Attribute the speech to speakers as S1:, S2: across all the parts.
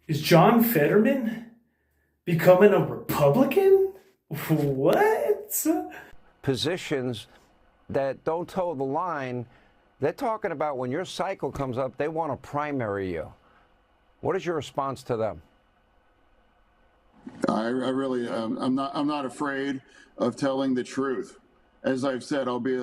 S1: Is John Fetterman becoming a Republican? What?
S2: Positions that don't toe the line. They're talking about when your cycle comes up, they want to primary you. What is your response to them?
S3: I really, I'm not afraid of telling the truth. As I've said, I'll be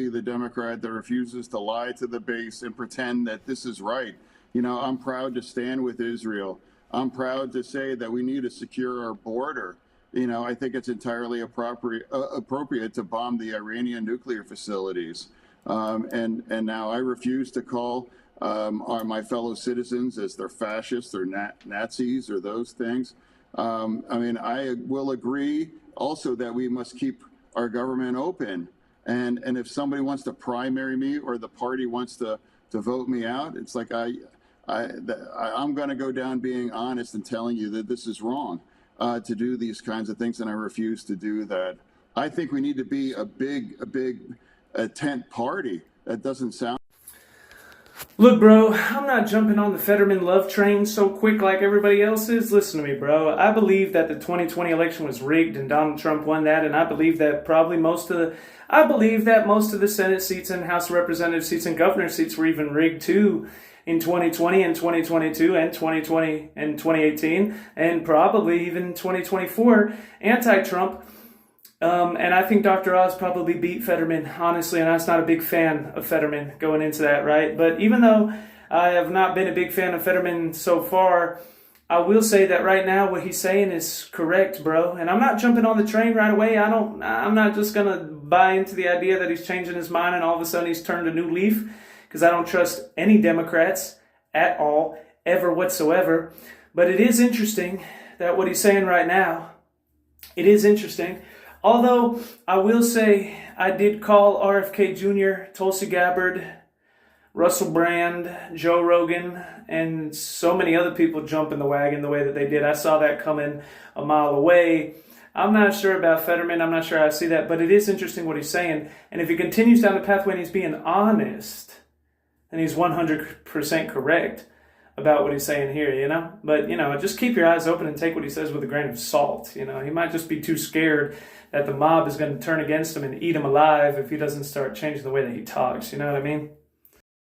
S3: the Democrat that refuses to lie to the base and pretend that this is right. You know, I'm proud to stand with Israel. I'm proud to say that we need to secure our border. You know, I think it's entirely appropriate to bomb the Iranian nuclear facilities. And now I refuse to call my fellow citizens as they're fascists or Nazis or those things. I mean, I will agree also that we must keep our government open. And if somebody wants to primary me or the party wants to vote me out, it's like I'm going to go down being honest and telling you that this is wrong to do these kinds of things, and I refuse to do that. I think we need to be a big tent party. That doesn't sound.
S1: Look, bro, I'm not jumping on the Fetterman love train so quick like everybody else is. Listen to me, bro. I believe that the 2020 election was rigged and Donald Trump won that, and I believe that most of the Senate seats and House of Representative seats and governor seats were even rigged too in 2020 and 2022 and 2020 and 2018 and probably even 2024 anti-Trump. And I think Dr. Oz probably beat Fetterman, honestly, and I was not a big fan of Fetterman going into that, right? But even though I have not been a big fan of Fetterman so far, I will say that right now what he's saying is correct, bro. And I'm not jumping on the train right away. I'm not just going to buy into the idea that he's changing his mind and all of a sudden he's turned a new leaf, because I don't trust any Democrats at all, ever whatsoever. But it is interesting that what he's saying right now, it is interesting. Although, I will say, I did call RFK Jr., Tulsi Gabbard, Russell Brand, Joe Rogan, and so many other people jumping the wagon the way that they did. I saw that coming a mile away. I'm not sure about Fetterman. I'm not sure how I see that. But it is interesting what he's saying. And if he continues down the pathway and he's being honest, then he's 100% correct about what he's saying here, you know? But, just keep your eyes open and take what he says with a grain of salt. He might just be too scared that the mob is going to turn against him and eat him alive if he doesn't start changing the way that he talks. You know what I mean?